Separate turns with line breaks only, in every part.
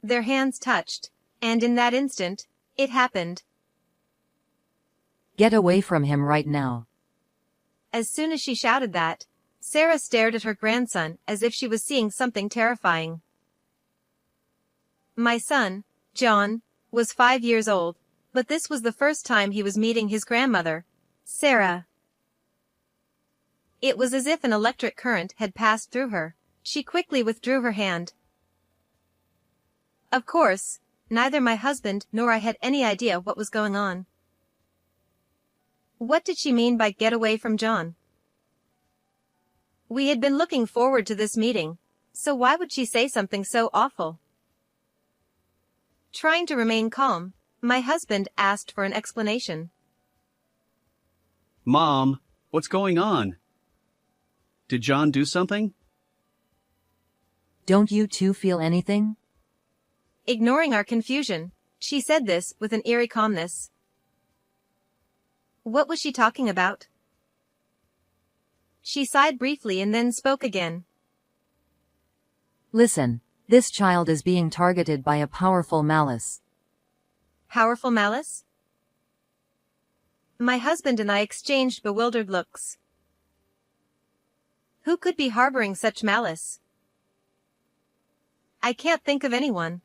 Their hands touched, and in that instant, it happened.
Get away from him right now.
As soon as she shouted that, Sarah stared at her grandson as if she was seeing something terrifying. My son, John, was 5 years old, but this was the first time he was meeting his grandmother, Sarah. It was as if an electric current had passed through her. She quickly withdrew her hand. Of course, neither my husband nor I had any idea what was going on. What did she mean by get away from John? We had been looking forward to this meeting, so why would she say something so awful? Trying to remain calm, my husband asked for an explanation.
Mom, what's going on? Did John do something?
Don't you two feel anything?
Ignoring our confusion, she said this with an eerie calmness. What was she talking about? She sighed briefly and then spoke again.
Listen, this child is being targeted by a powerful malice.
Powerful malice? My husband and I exchanged bewildered looks. Who could be harboring such malice? I can't think of anyone.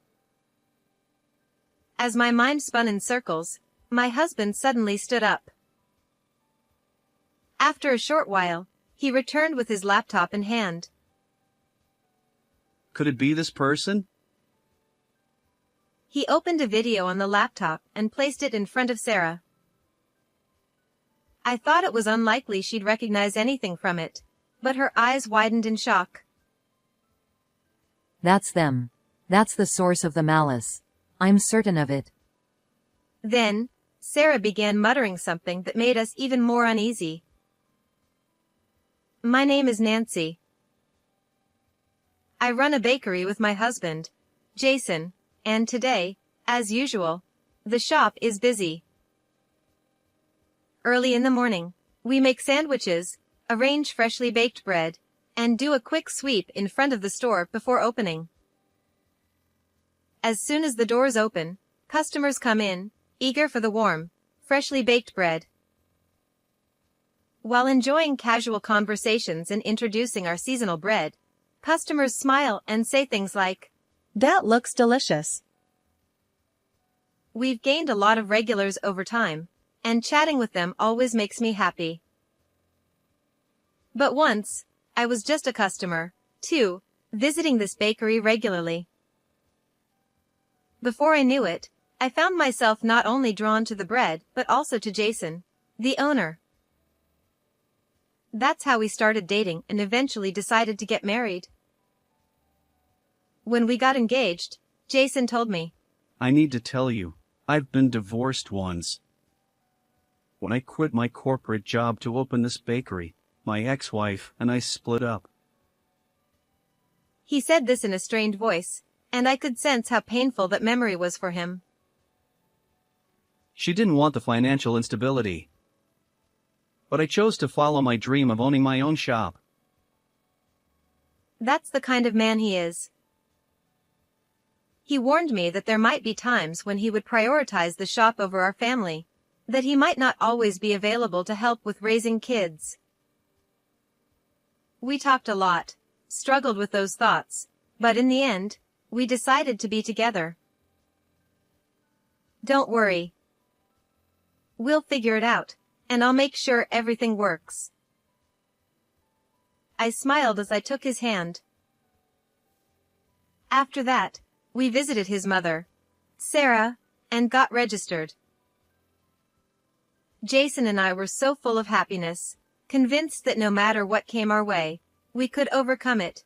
As my mind spun in circles, my husband suddenly stood up. After a short while, he returned with his laptop in hand.
Could it be this person?
He opened a video on the laptop and placed it in front of Sarah. I thought it was unlikely she'd recognize anything from it, but her eyes widened in shock.
That's them. That's the source of the malice. I'm certain of it.
Then, Sarah began muttering something that made us even more uneasy. My name is Nancy. I run a bakery with my husband, Jason, and today, as usual, the shop is busy. Early in the morning, we make sandwiches, arrange freshly baked bread, and do a quick sweep in front of the store before opening. As soon as the doors open, customers come in, eager for the warm, freshly baked bread. While enjoying casual conversations and introducing our seasonal bread, customers smile and say things like, "That looks delicious." We've gained a lot of regulars over time, and chatting with them always makes me happy. But once, I was just a customer, too, visiting this bakery regularly. Before I knew it, I found myself not only drawn to the bread but also to Jason, the owner. That's how we started dating and eventually decided to get married. When we got engaged, Jason told me,
I need to tell you, I've been divorced once. When I quit my corporate job to open this bakery, my ex-wife and I split up.
He said this in a strained voice, and I could sense how painful that memory was for him.
She didn't want the financial instability. But I chose to follow my dream of owning my own shop.
That's the kind of man he is. He warned me that there might be times when he would prioritize the shop over our family, that he might not always be available to help with raising kids. We talked a lot, struggled with those thoughts, but in the end, we decided to be together. Don't worry. We'll figure it out, and I'll make sure everything works. I smiled as I took his hand. After that, we visited his mother, Sarah, and got registered. Jason and I were so full of happiness, convinced that no matter what came our way, we could overcome it.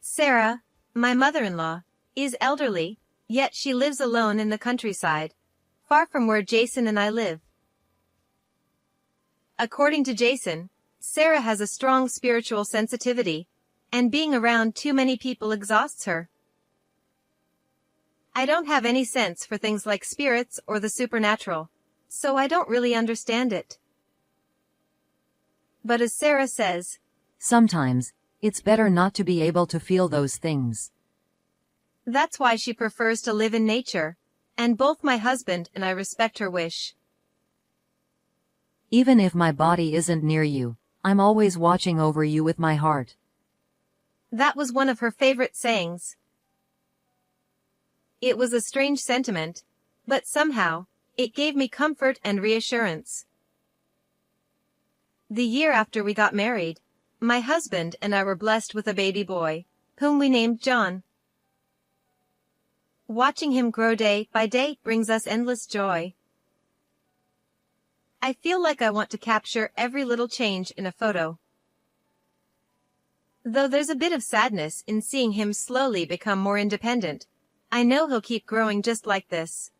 Sarah, my mother-in-law, is elderly, yet she lives alone in the countryside, far from where Jason and I live. According to Jason, Sarah has a strong spiritual sensitivity, and being around too many people exhausts her. I don't have any sense for things like spirits or the supernatural, so I don't really understand it. But as Sarah says,
sometimes, it's better not to be able to feel those things.
That's why she prefers to live in nature. And both my husband and I respect her wish.
Even if my body isn't near you, I'm always watching over you with my heart.
That was one of her favorite sayings. It was a strange sentiment, but somehow, it gave me comfort and reassurance. The year after we got married, my husband and I were blessed with a baby boy, whom we named John. Watching him grow day by day brings us endless joy. I feel like I want to capture every little change in a photo. Though there's a bit of sadness in seeing him slowly become more independent, I know he'll keep growing just like this.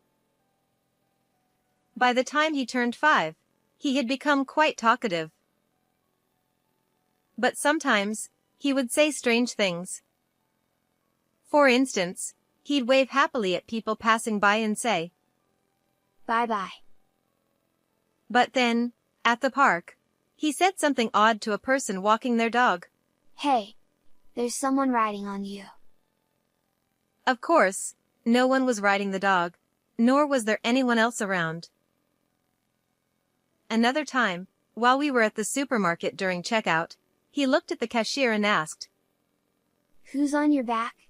By the time he turned 5, he had become quite talkative. But sometimes, he would say strange things. For instance, he'd wave happily at people passing by and say,
"Bye-bye."
But then, at the park, he said something odd to a person walking their dog.
"Hey, there's someone riding on you."
Of course, no one was riding the dog, nor was there anyone else around. Another time, while we were at the supermarket during checkout, he looked at the cashier and asked,
"Who's on your back?"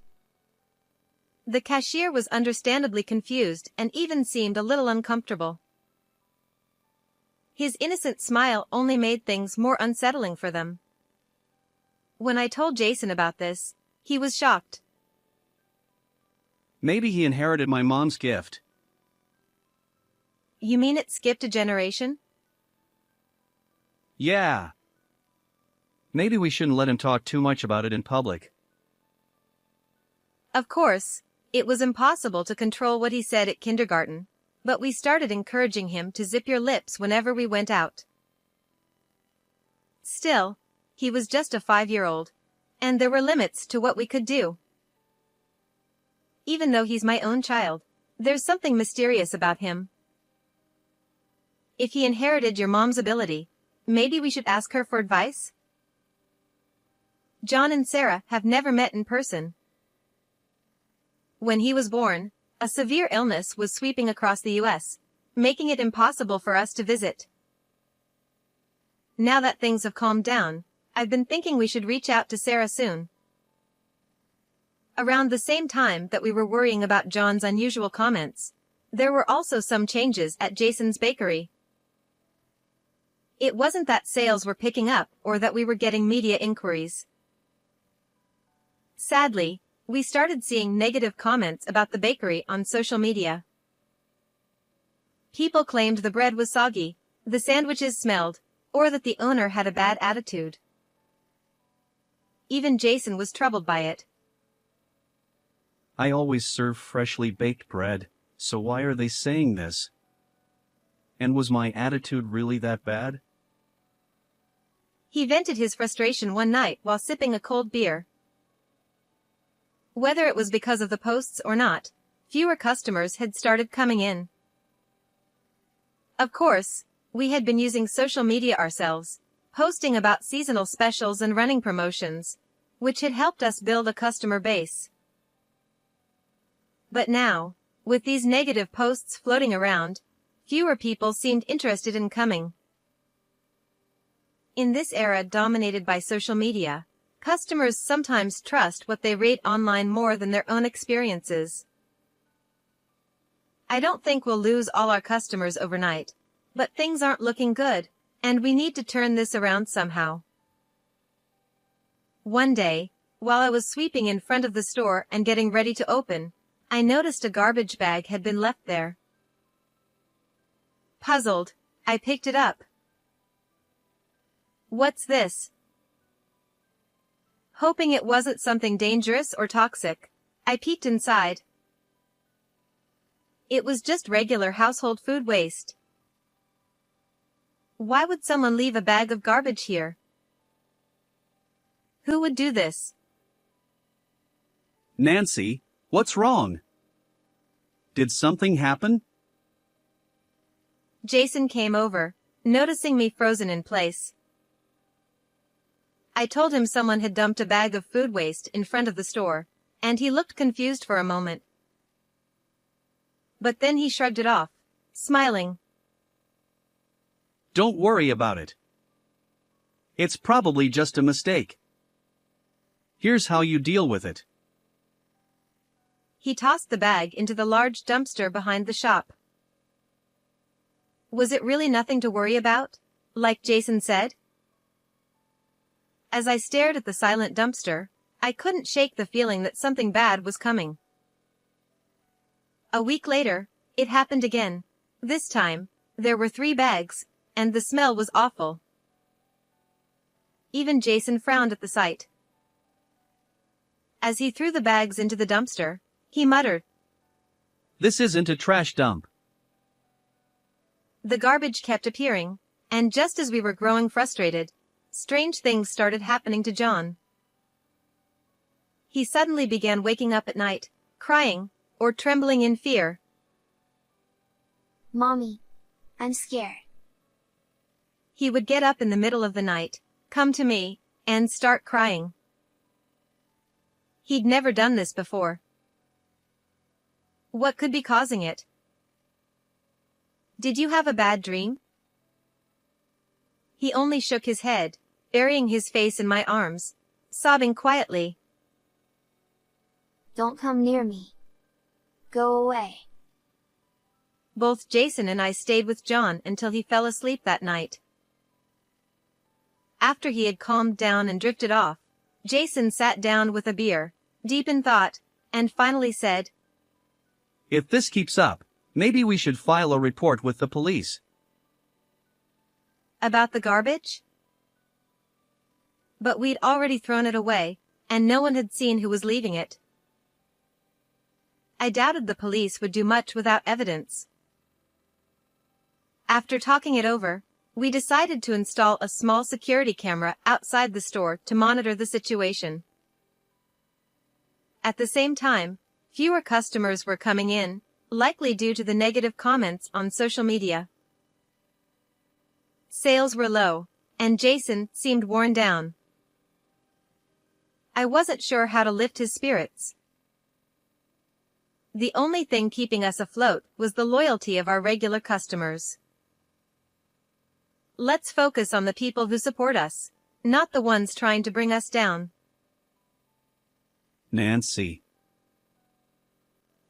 The cashier was understandably confused and even seemed a little uncomfortable. His innocent smile only made things more unsettling for them. When I told Jason about this, he was shocked.
Maybe he inherited my mom's gift.
You mean it skipped a generation?
Yeah. Maybe we shouldn't let him talk too much about it in public.
Of course, it was impossible to control what he said at kindergarten, but we started encouraging him to zip your lips whenever we went out. Still, he was just a 5-year-old, and there were limits to what we could do. Even though he's my own child, there's something mysterious about him. If he inherited your mom's ability, maybe we should ask her for advice? John and Sarah have never met in person. When he was born, a severe illness was sweeping across the U.S., making it impossible for us to visit. Now that things have calmed down, I've been thinking we should reach out to Sarah soon. Around the same time that we were worrying about John's unusual comments, there were also some changes at Jason's bakery. It wasn't that sales were picking up or that we were getting media inquiries. Sadly, we started seeing negative comments about the bakery on social media. People claimed the bread was soggy, the sandwiches smelled, or that the owner had a bad attitude. Even Jason was troubled by it.
I always serve freshly baked bread, so why are they saying this? And was my attitude really that bad?
He vented his frustration one night while sipping a cold beer. Whether it was because of the posts or not, fewer customers had started coming in. Of course, we had been using social media ourselves, posting about seasonal specials and running promotions, which had helped us build a customer base. But now, with these negative posts floating around, fewer people seemed interested in coming. In this era dominated by social media, customers sometimes trust what they read online more than their own experiences. I don't think we'll lose all our customers overnight, but things aren't looking good, and we need to turn this around somehow. One day, while I was sweeping in front of the store and getting ready to open, I noticed a garbage bag had been left there. Puzzled, I picked it up. What's this? Hoping it wasn't something dangerous or toxic, I peeked inside. It was just regular household food waste. Why would someone leave a bag of garbage here? Who would do this?
Nancy, what's wrong? Did something happen?
Jason came over, noticing me frozen in place. I told him someone had dumped a bag of food waste in front of the store, and he looked confused for a moment. But then he shrugged it off, smiling.
Don't worry about it. It's probably just a mistake. Here's how you deal with it.
He tossed the bag into the large dumpster behind the shop. Was it really nothing to worry about, like Jason said? As I stared at the silent dumpster, I couldn't shake the feeling that something bad was coming. A week later, it happened again. This time, there were 3 bags, and the smell was awful. Even Jason frowned at the sight. As he threw the bags into the dumpster, he muttered,
This isn't a trash dump.
The garbage kept appearing, and just as we were growing frustrated, strange things started happening to John. He suddenly began waking up at night, crying, or trembling in fear.
Mommy, I'm scared.
He would get up in the middle of the night, come to me, and start crying. He'd never done this before. What could be causing it? Did you have a bad dream? He only shook his head, burying his face in my arms, sobbing quietly.
Don't come near me. Go away.
Both Jason and I stayed with John until he fell asleep that night. After he had calmed down and drifted off, Jason sat down with a beer, deep in thought, and finally said,
If this keeps up, maybe we should file a report with the police.
About the garbage? But we'd already thrown it away, and no one had seen who was leaving it. I doubted the police would do much without evidence. After talking it over, we decided to install a small security camera outside the store to monitor the situation. At the same time, fewer customers were coming in, likely due to the negative comments on social media. Sales were low, and Jason seemed worn down. I wasn't sure how to lift his spirits. The only thing keeping us afloat was the loyalty of our regular customers. Let's focus on the people who support us, not the ones trying to bring us down.
Nancy.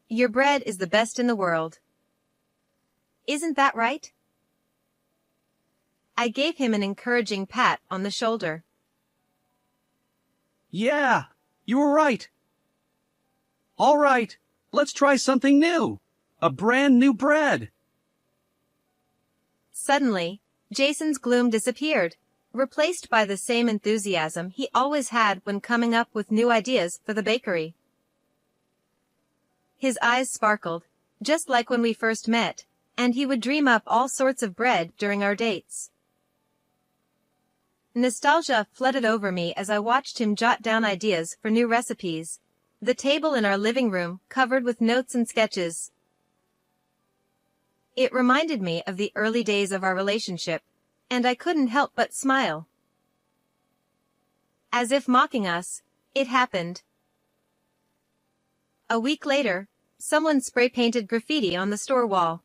Your bread is the best in the world. Isn't that right? I gave him an encouraging pat on the shoulder.
Yeah, you were right. All right, let's try something new. A brand new bread.
Suddenly, Jason's gloom disappeared, replaced by the same enthusiasm he always had when coming up with new ideas for the bakery. His eyes sparkled, just like when we first met, and he would dream up all sorts of bread during our dates. Nostalgia flooded over me as I watched him jot down ideas for new recipes, the table in our living room covered with notes and sketches. It reminded me of the early days of our relationship, and I couldn't help but smile. As if mocking us, it happened. A week later, someone spray-painted graffiti on the store wall.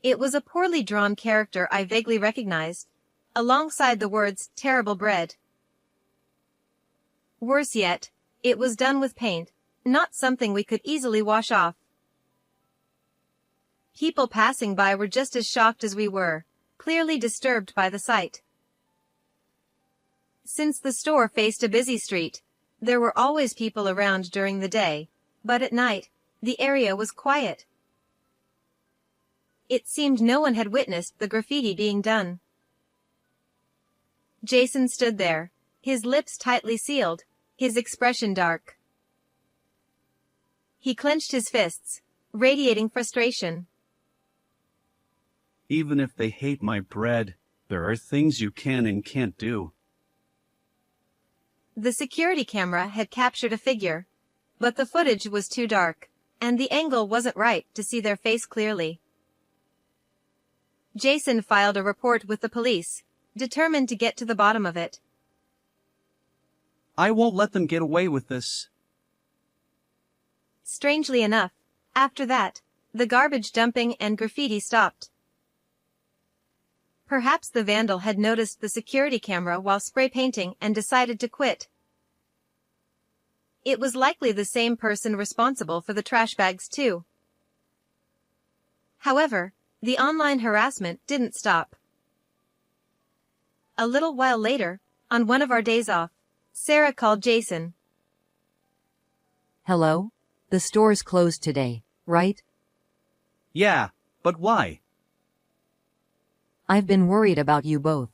It was a poorly drawn character I vaguely recognized, alongside the words "terrible bread." Worse yet, it was done with paint, not something we could easily wash off. People passing by were just as shocked as we were, clearly disturbed by the sight. Since the store faced a busy street, there were always people around during the day, but at night, the area was quiet. It seemed no one had witnessed the graffiti being done. Jason stood there, his lips tightly sealed, his expression dark. He clenched his fists, radiating frustration.
Even if they hate my bread, there are things you can and can't do.
The security camera had captured a figure, but the footage was too dark, and the angle wasn't right to see their face clearly. Jason filed a report with the police, determined to get to the bottom of it.
I won't let them get away with this.
Strangely enough, after that, the garbage dumping and graffiti stopped. Perhaps the vandal had noticed the security camera while spray painting and decided to quit. It was likely the same person responsible for the trash bags too. However, the online harassment didn't stop. A little while later, on one of our days off, Sarah called Jason.
Hello? The store's closed today, right?
Yeah, but why?
I've been worried about you both.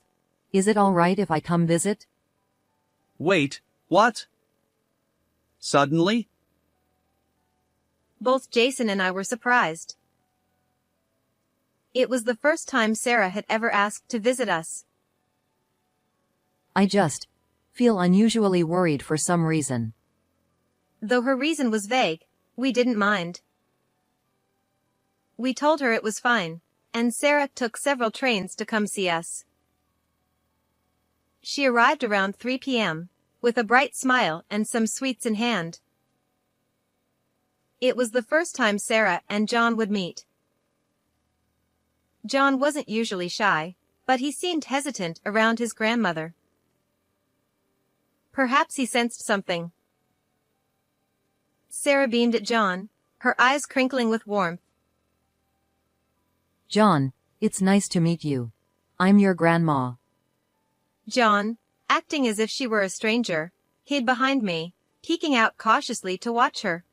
Is it all right if I come visit?
Wait, what? Suddenly?
Both Jason and I were surprised. It was the first time Sarah had ever asked to visit us.
I just feel unusually worried for some reason.
Though her reason was vague, we didn't mind. We told her it was fine, and Sarah took several trains to come see us. She arrived around 3 p.m., with a bright smile and some sweets in hand. It was the first time Sarah and John would meet. John wasn't usually shy, but he seemed hesitant around his grandmother. Perhaps he sensed something. Sarah beamed at John, her eyes crinkling with warmth.
John, it's nice to meet you. I'm your grandma.
John, acting as if she were a stranger, hid behind me, peeking out cautiously to watch her.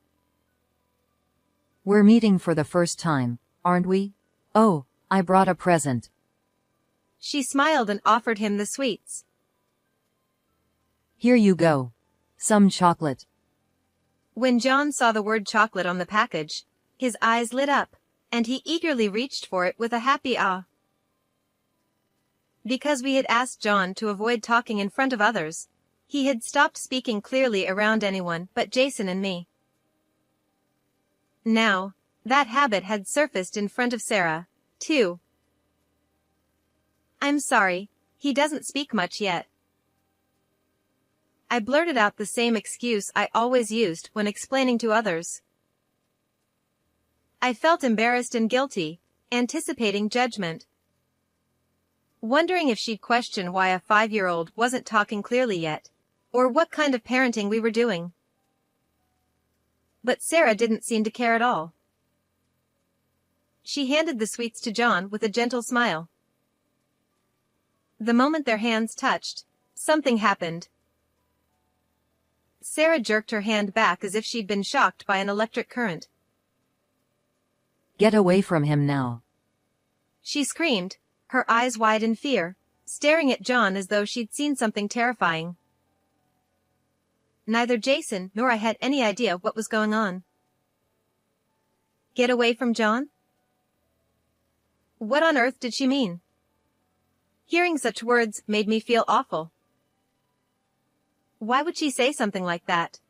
We're meeting for the first time, aren't we? Oh, I brought a present.
She smiled and offered him the sweets.
Here you go. Some chocolate.
When John saw the word chocolate on the package, his eyes lit up, and he eagerly reached for it with a happy ah. Because we had asked John to avoid talking in front of others, he had stopped speaking clearly around anyone but Jason and me. Now, that habit had surfaced in front of Sarah, too. I'm sorry, he doesn't speak much yet. I blurted out the same excuse I always used when explaining to others. I felt embarrassed and guilty, anticipating judgment. Wondering if she'd question why a 5-year-old wasn't talking clearly yet, or what kind of parenting we were doing. But Sarah didn't seem to care at all. She handed the sweets to John with a gentle smile. The moment their hands touched, something happened. Sarah jerked her hand back as if she'd been shocked by an electric current.
Get away from him now.
She screamed, her eyes wide in fear, staring at John as though she'd seen something terrifying. Neither Jason nor I had any idea what was going on. Get away from John? What on earth did she mean? Hearing such words made me feel awful. Why would she say something like that?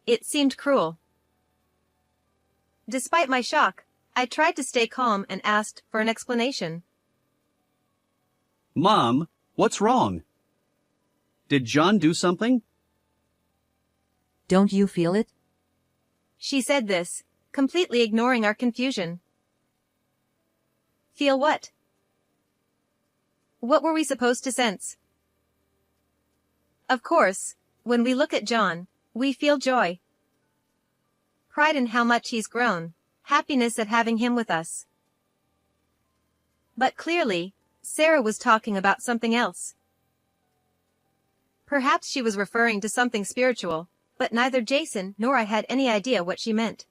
It seemed cruel. Despite my shock, I tried to stay calm and asked for an explanation.
Mom, what's wrong? Did John do something?
Don't you feel it?
She said this, completely ignoring our confusion. Feel what? What were we supposed to sense? Of course, when we look at John, we feel joy. Pride in how much he's grown, happiness at having him with us. But clearly, Sarah was talking about something else. Perhaps she was referring to something spiritual, but neither Jason nor I had any idea what she meant.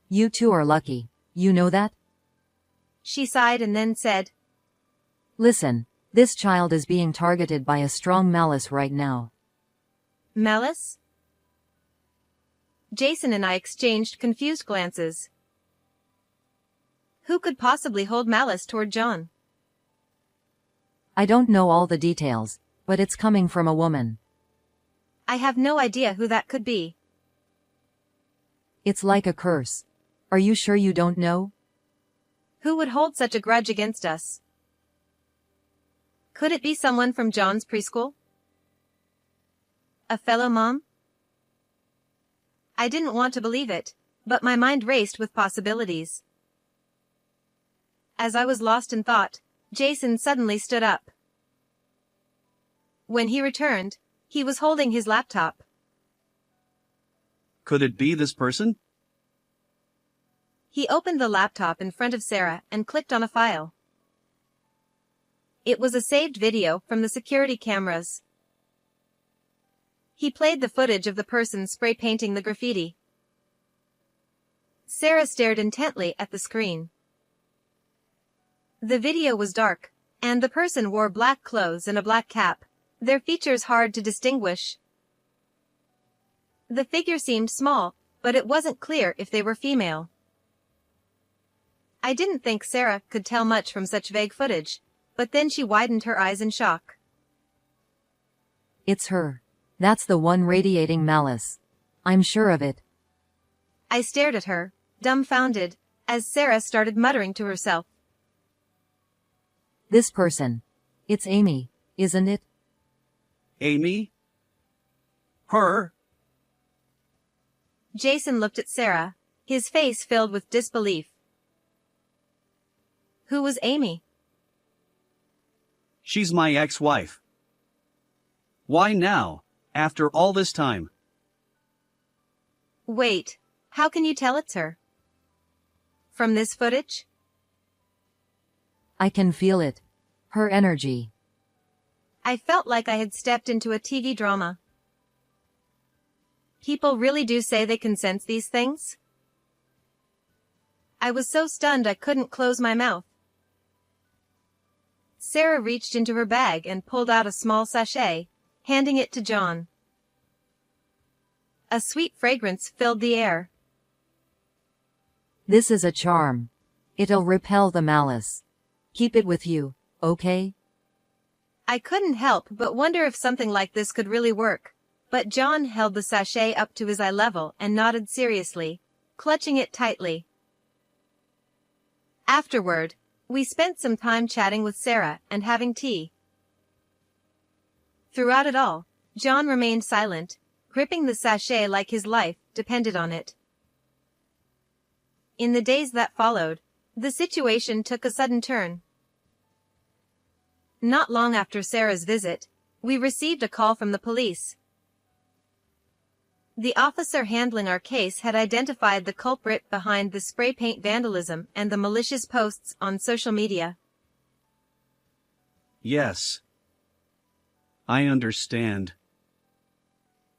You two are lucky, you know that?
She sighed and then said,
Listen, this child is being targeted by a strong malice right now.
Malice? Jason and I exchanged confused glances. Who could possibly hold malice toward John?
I don't know all the details, but it's coming from a woman.
I have no idea who that could be.
It's like a curse. Are you sure you don't know?
Who would hold such a grudge against us? Could it be someone from John's preschool? A fellow mom? I didn't want to believe it, but my mind raced with possibilities. As I was lost in thought, Jason suddenly stood up. When he returned, he was holding his laptop.
Could it be this person?
He opened the laptop in front of Sarah and clicked on a file. It was a saved video from the security cameras. He played the footage of the person spray painting the graffiti. Sarah stared intently at the screen. The video was dark, and the person wore black clothes and a black cap, their features hard to distinguish. The figure seemed small, but it wasn't clear if they were female. I didn't think Sarah could tell much from such vague footage, but then she widened her eyes in shock.
It's her. That's the one radiating malice. I'm sure of it.
I stared at her, dumbfounded, as Sarah started muttering to herself.
This person. It's Amy, isn't it?
Amy? Her?
Jason looked at Sarah, his face filled with disbelief. Who was Amy?
She's my ex-wife. Why now, after all this time?
Wait, how can you tell it's her? From this footage?
I can feel it. Her energy.
I felt like I had stepped into a TV drama. People really do say they can sense these things? I was so stunned I couldn't close my mouth. Sarah reached into her bag and pulled out a small sachet, handing it to John. A sweet fragrance filled the air.
This is a charm. It'll repel the malice. Keep it with you, okay?
I couldn't help but wonder if something like this could really work, but John held the sachet up to his eye level and nodded seriously, clutching it tightly. Afterward, we spent some time chatting with Sarah and having tea. Throughout it all, John remained silent, gripping the sachet like his life depended on it. In the days that followed, the situation took a sudden turn. Not long after Sarah's visit, we received a call from the police. The officer handling our case had identified the culprit behind the spray paint vandalism and the malicious posts on social media.
Yes. I understand.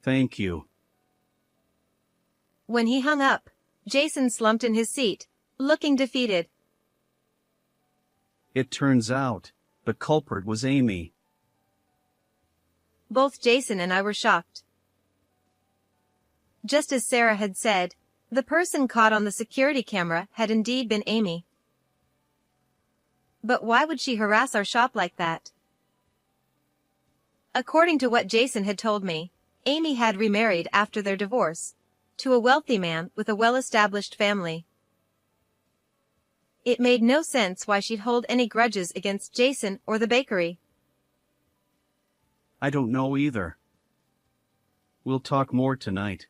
Thank you.
When he hung up, Jason slumped in his seat, looking defeated.
It turns out, the culprit was Amy.
Both Jason and I were shocked. Just as Sarah had said, the person caught on the security camera had indeed been Amy. But why would she harass our shop like that? According to what Jason had told me, Amy had remarried after their divorce, to a wealthy man with a well-established family. It made no sense why she'd hold any grudges against Jason or the bakery.
I don't know either. We'll talk more tonight.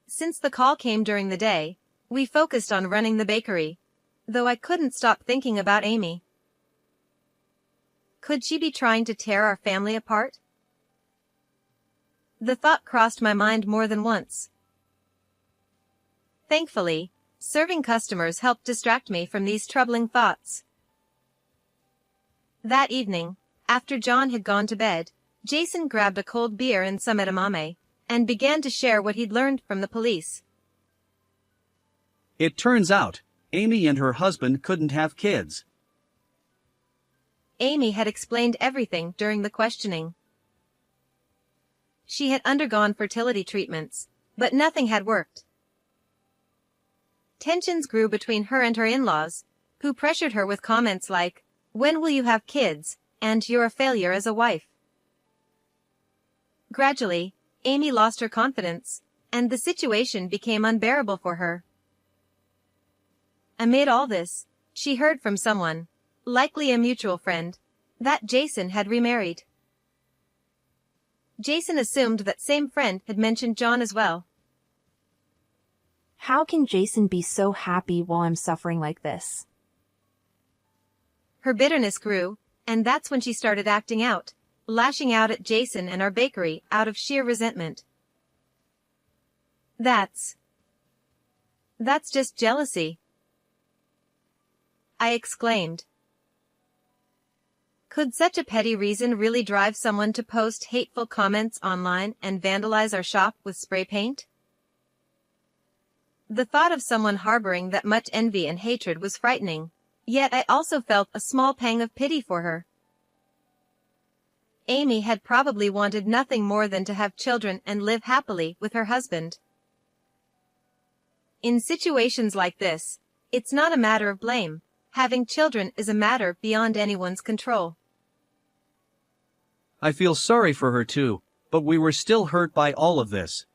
Since the call came during the day, we focused on running the bakery, though I couldn't stop thinking about Amy. Could she be trying to tear our family apart? The thought crossed my mind more than once. Thankfully, serving customers helped distract me from these troubling thoughts. That evening, after John had gone to bed, Jason grabbed a cold beer and some edamame, and began to share what he'd learned from the police.
It turns out, Amy and her husband couldn't have kids.
Amy had explained everything during the questioning. She had undergone fertility treatments, but nothing had worked. Tensions grew between her and her in-laws, who pressured her with comments like, "When will you have kids?" and "You're a failure as a wife." Gradually, Amy lost her confidence, and the situation became unbearable for her. Amid all this, she heard from someone, likely a mutual friend, that Jason had remarried. Jason assumed that same friend had mentioned John as well.
How can Jason be so happy while I'm suffering like this?
Her bitterness grew, and that's when she started acting out, lashing out at Jason and our bakery out of sheer resentment. That's just jealousy, I exclaimed. Could such a petty reason really drive someone to post hateful comments online and vandalize our shop with spray paint? The thought of someone harboring that much envy and hatred was frightening, yet I also felt a small pang of pity for her. Amy had probably wanted nothing more than to have children and live happily with her husband. In situations like this, it's not a matter of blame. Having children is a matter beyond anyone's control.
I feel sorry for her too, but we were still hurt by all of this.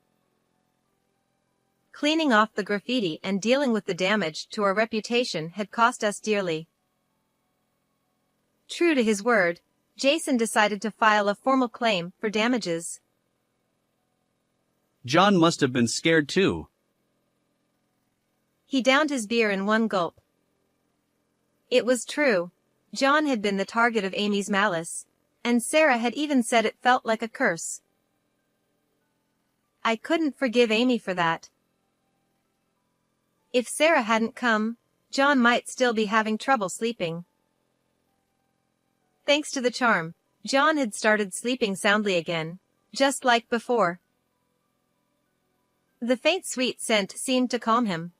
Cleaning off the graffiti and dealing with the damage to our reputation had cost us dearly. True to his word, Jason decided to file a formal claim for damages.
John must have been scared too.
He downed his beer in one gulp. It was true. John had been the target of Amy's malice, and Sarah had even said it felt like a curse. I couldn't forgive Amy for that. If Sarah hadn't come, John might still be having trouble sleeping. Thanks to the charm, John had started sleeping soundly again, just like before. The faint sweet scent seemed to calm him.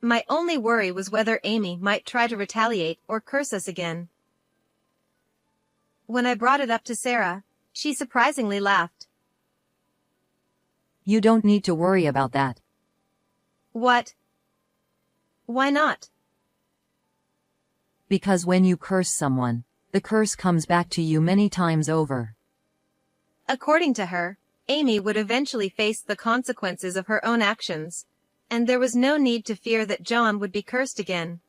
My only worry was whether Amy might try to retaliate or curse us again. When I brought it up to Sarah, she surprisingly laughed.
You don't need to worry about that.
What? Why not?
Because when you curse someone, the curse comes back to you many times over.
According to her, Amy would eventually face the consequences of her own actions, and there was no need to fear that John would be cursed again.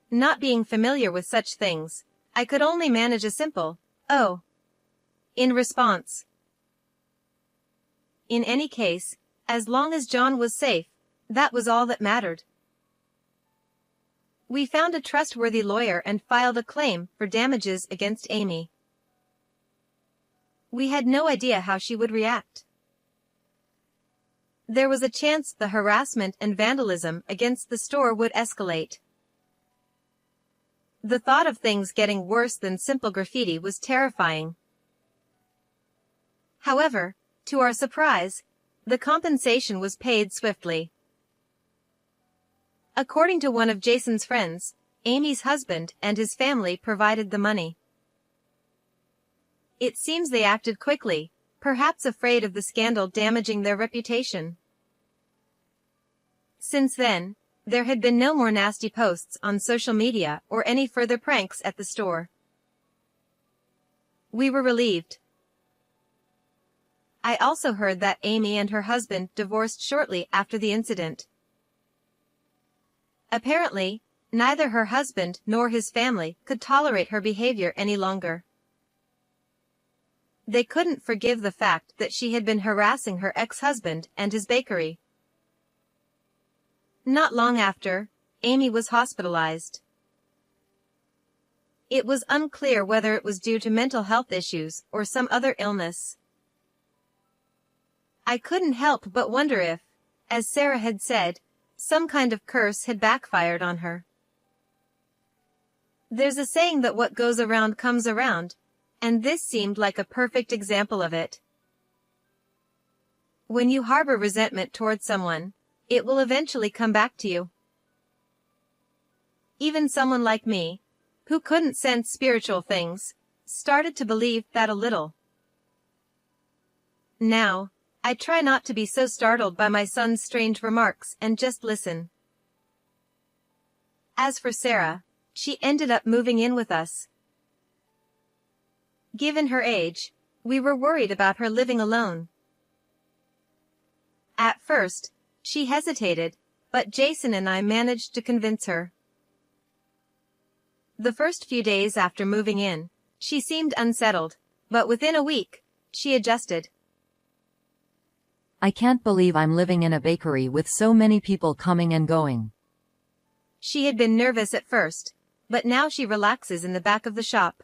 Not being familiar with such things, I could only manage a simple, "Oh," in response. In any case, as long as John was safe, that was all that mattered. We found a trustworthy lawyer and filed a claim for damages against Amy. We had no idea how she would react. There was a chance the harassment and vandalism against the store would escalate. The thought of things getting worse than simple graffiti was terrifying. However, to our surprise, the compensation was paid swiftly. According to one of Jason's friends, Amy's husband and his family provided the money. It seems they acted quickly, perhaps afraid of the scandal damaging their reputation. Since then, there had been no more nasty posts on social media or any further pranks at the store. We were relieved. I also heard that Amy and her husband divorced shortly after the incident. Apparently, neither her husband nor his family could tolerate her behavior any longer. They couldn't forgive the fact that she had been harassing her ex-husband and his bakery. Not long after, Amy was hospitalized. It was unclear whether it was due to mental health issues or some other illness. I couldn't help but wonder if, as Sarah had said, some kind of curse had backfired on her. There's a saying that what goes around comes around, and this seemed like a perfect example of it. When you harbor resentment towards someone, it will eventually come back to you. Even someone like me, who couldn't sense spiritual things, started to believe that a little. Now, I try not to be so startled by my son's strange remarks and just listen. As for Sarah, she ended up moving in with us. Given her age, we were worried about her living alone. At first, she hesitated, but Jason and I managed to convince her. The first few days after moving in, She seemed unsettled, but within a week, she adjusted.
I can't believe I'm living in a bakery with so many people coming and going.
She had been nervous at first, but now she relaxes in the back of the shop.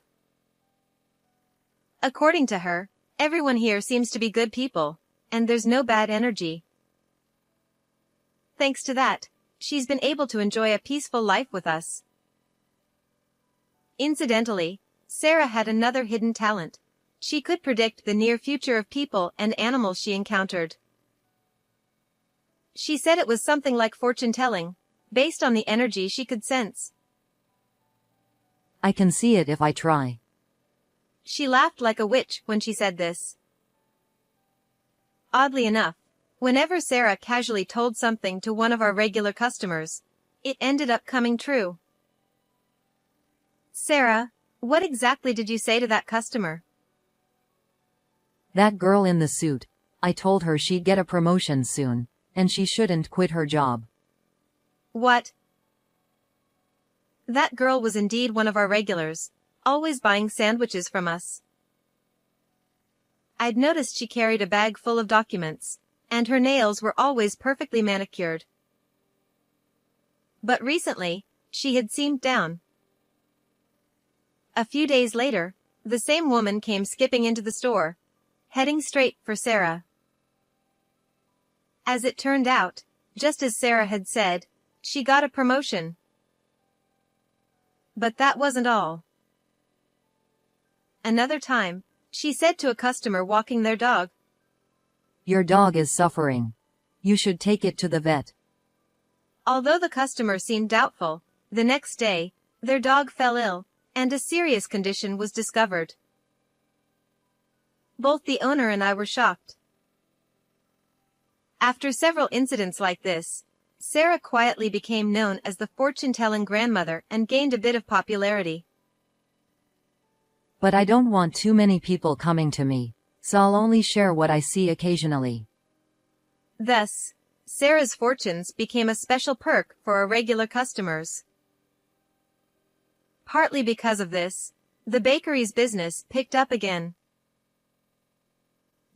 According to her, everyone here seems to be good people, and there's no bad energy. Thanks to that, she's been able to enjoy a peaceful life with us. Incidentally, Sarah had another hidden talent. She could predict the near future of people and animals she encountered. She said it was something like fortune-telling, based on the energy she could sense.
I can see it if I try.
She laughed like a witch when she said this. Oddly enough, whenever Sarah casually told something to one of our regular customers, it ended up coming true. Sarah, what exactly did you say to that customer?
That girl in the suit, I told her she'd get a promotion soon, and she shouldn't quit her job.
What? That girl was indeed one of our regulars, always buying sandwiches from us. I'd noticed she carried a bag full of documents, and her nails were always perfectly manicured. But recently, she had seemed down. A few days later, the same woman came skipping into the store, heading straight for Sarah. As it turned out, just as Sarah had said, she got a promotion. But that wasn't all. Another time, she said to a customer walking their dog,
Your dog is suffering. You should take it to the vet.
Although the customer seemed doubtful, the next day, their dog fell ill, and a serious condition was discovered. Both the owner and I were shocked. After several incidents like this, Sarah quietly became known as the fortune-telling grandmother and gained a bit of popularity.
But I don't want too many people coming to me, so I'll only share what I see occasionally.
Thus, Sarah's fortunes became a special perk for our regular customers. Partly because of this, the bakery's business picked up again.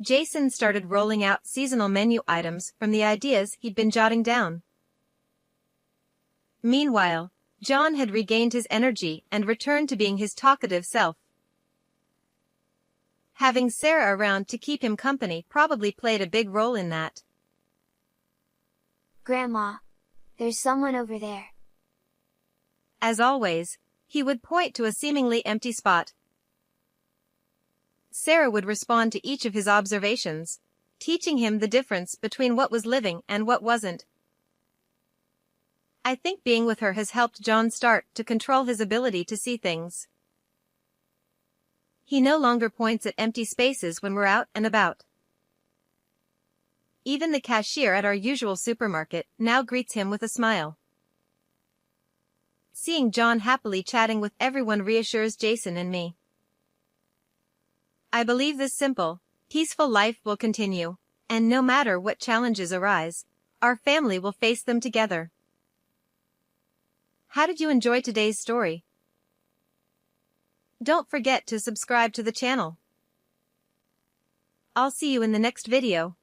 Jason started rolling out seasonal menu items from the ideas he'd been jotting down. Meanwhile, John had regained his energy and returned to being his talkative self. Having Sarah around to keep him company probably played a big role in that.
Grandma, there's someone over there.
As always, he would point to a seemingly empty spot. Sarah would respond to each of his observations, teaching him the difference between what was living and what wasn't. I think being with her has helped John start to control his ability to see things. He no longer points at empty spaces when we're out and about. Even the cashier at our usual supermarket now greets him with a smile. Seeing John happily chatting with everyone reassures Jason and me. I believe this simple, peaceful life will continue, and no matter what challenges arise, our family will face them together. How did you enjoy today's story? Don't forget to subscribe to the channel. I'll see you in the next video.